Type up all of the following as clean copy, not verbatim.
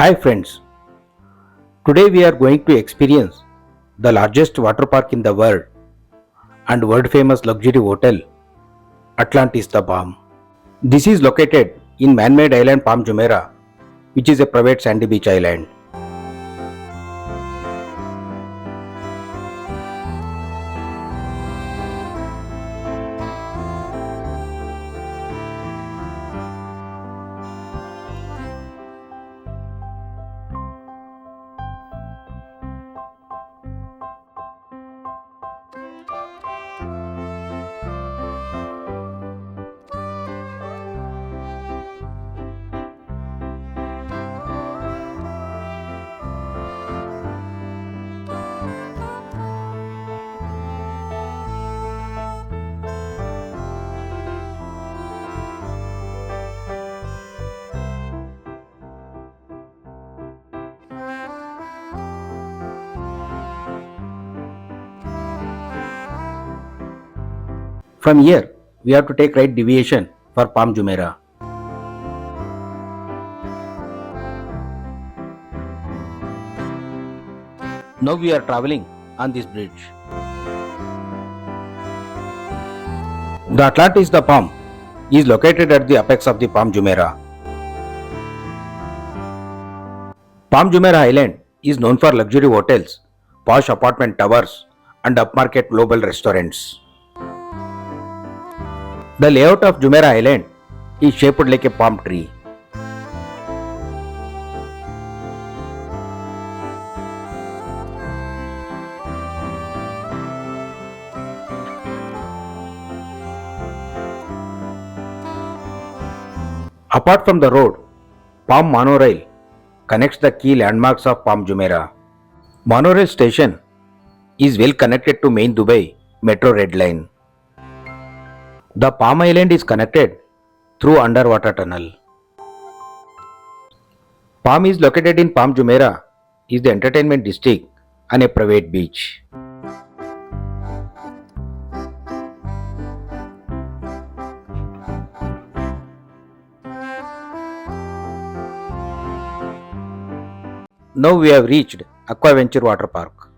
Hi friends, today we are going to experience the largest water park in the world and world famous luxury hotel, Atlantis the Palm. This is located in man-made island Palm Jumeirah, which is a private sandy beach island. From here, we have to take right deviation for Palm Jumeirah. Now we are traveling on this bridge. The Atlantis the Palm is located at the apex of the Palm Jumeirah. Palm Jumeirah Island is known for luxury hotels, posh apartment towers, and upmarket global restaurants. The layout of Jumeirah Island is shaped like a palm tree. Apart from the road, Palm Monorail connects the key landmarks of Palm Jumeirah. Monorail station is well connected to main Dubai Metro Red Line. The Palm Island is connected through underwater tunnel. Palm is located in Palm Jumeirah is the entertainment district and a private beach. Now we have reached Aquaventure water park.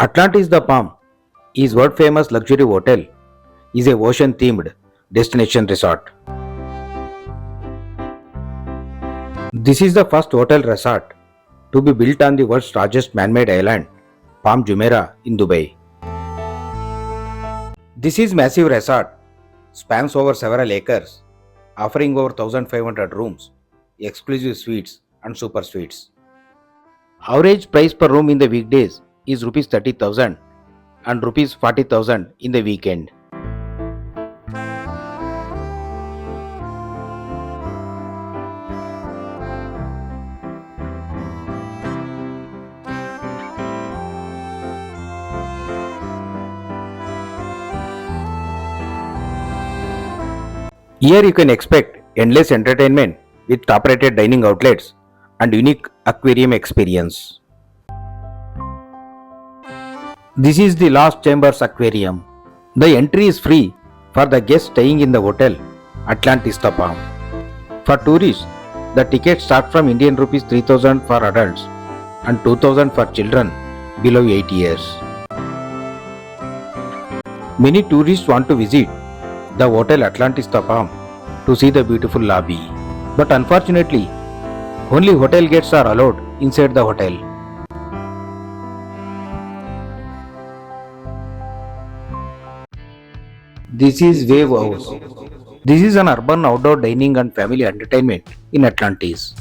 Atlantis the Palm is world famous luxury hotel, is a ocean themed destination resort. This is the first hotel resort to be built on the world's largest man-made island, Palm Jumeirah in Dubai. This is massive resort, spans over several acres, offering over 1500 rooms, exclusive suites and super suites. Average price per room in the weekdays is rupees 30,000 and rupees 40,000 in the weekend. Here you can expect endless entertainment with top-rated dining outlets and unique aquarium experience. This is the Lost Chambers Aquarium. The entry is free for the guests staying in the hotel Atlantis the Palm. For tourists, the tickets start from Indian rupees 3,000 for adults and 2,000 for children below 8 years. Many tourists want to visit the hotel Atlantis the Palm to see the beautiful lobby. But unfortunately, only hotel guests are allowed inside the hotel. This is Wave House. This is an urban outdoor dining and family entertainment in Atlantis.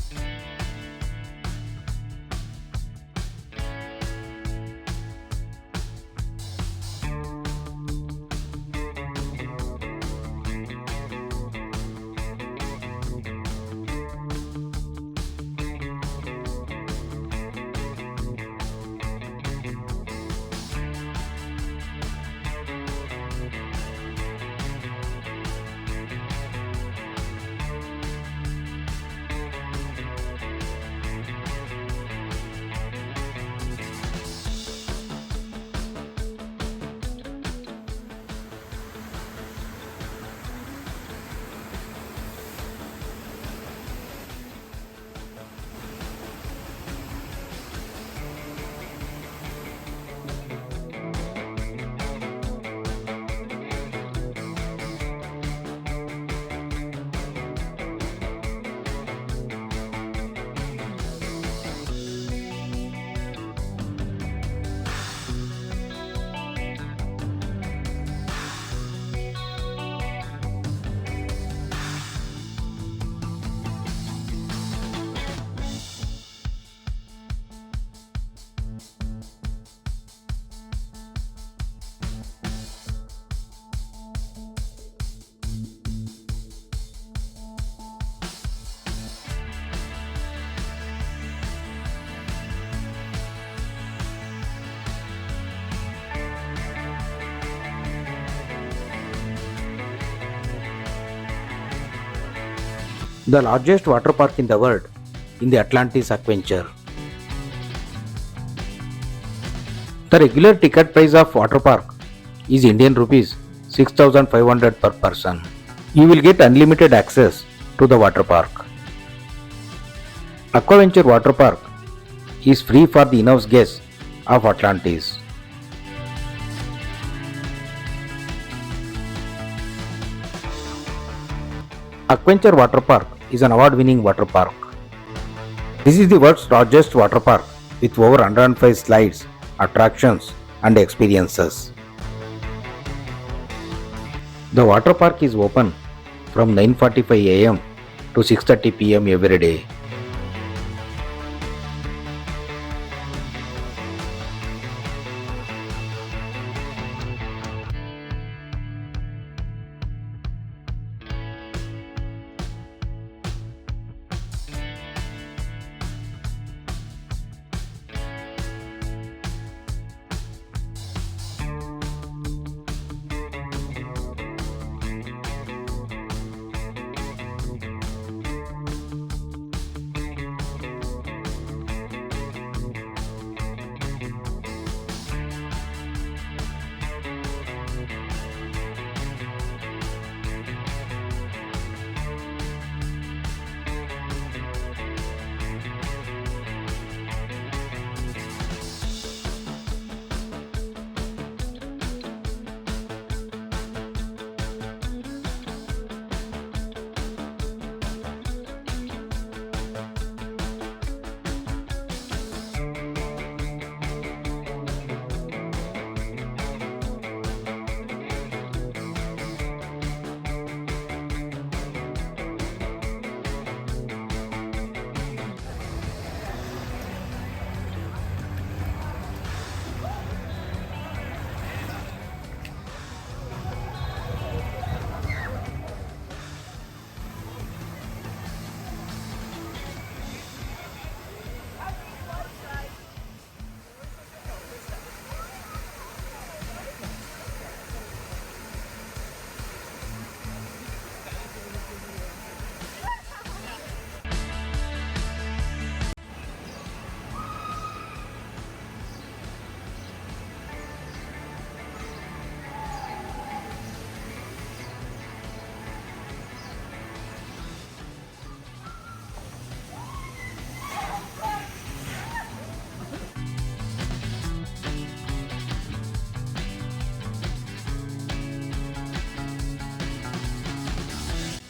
the largest water park in the world in the Atlantis Aquaventure. The regular ticket price of water park is Indian rupees 6500 per person. You will get unlimited access to the water park. Aquaventure Water Park is free for the in-house guests of Atlantis. Aquaventure Water Park is an award-winning water park. This is the world's largest water park with over 105 slides, attractions and experiences. The water park is open from 9:45 am to 6:30 pm every day.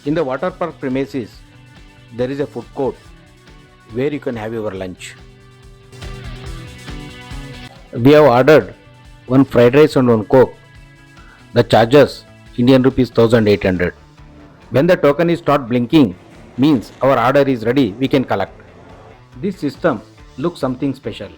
In the water park premises, there is a food court where you can have your lunch. We have ordered one fried rice and one coke. The charges Indian rupees 1800. When the token is start blinking, means our order is ready, we can collect. This system looks something special.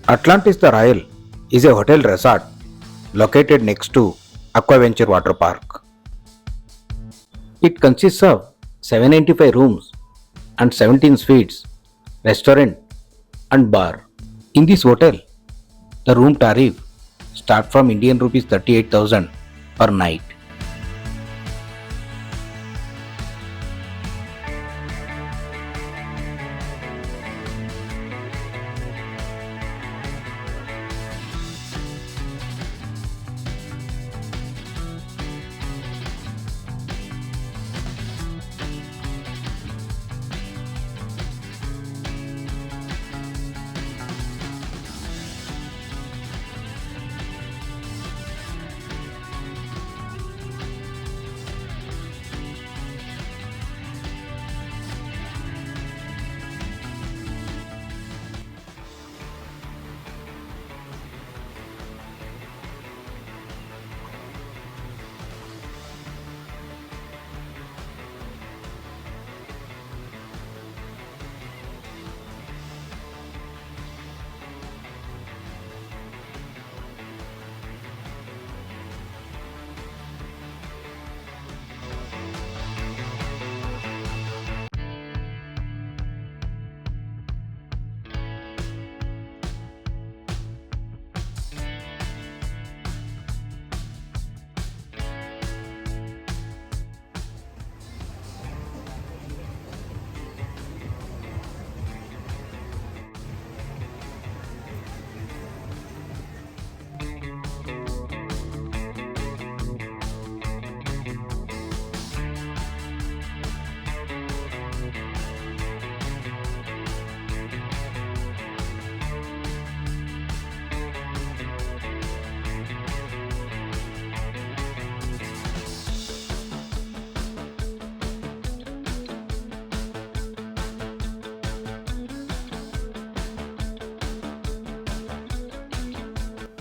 Atlantis the Royal is a hotel resort located next to Aquaventure Water Park. It consists of 795 rooms and 17 suites, restaurant and bar. In this hotel, the room tariff start from Indian rupees 38,000 per night.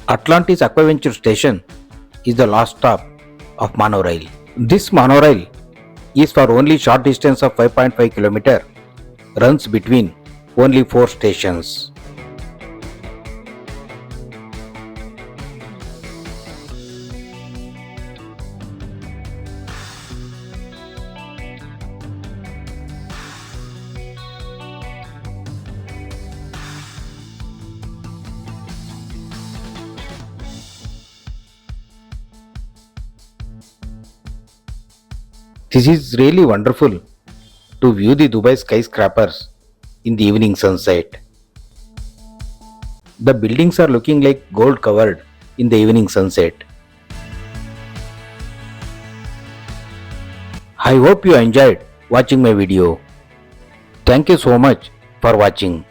Atlantis Aquaventure station is the last stop of monorail. This monorail is for only short distance of 5.5 km, runs between only 4 stations. This is really wonderful to view the Dubai skyscrapers in the evening sunset. The buildings are looking like gold covered in the evening sunset. I hope you enjoyed watching my video. Thank you so much for watching.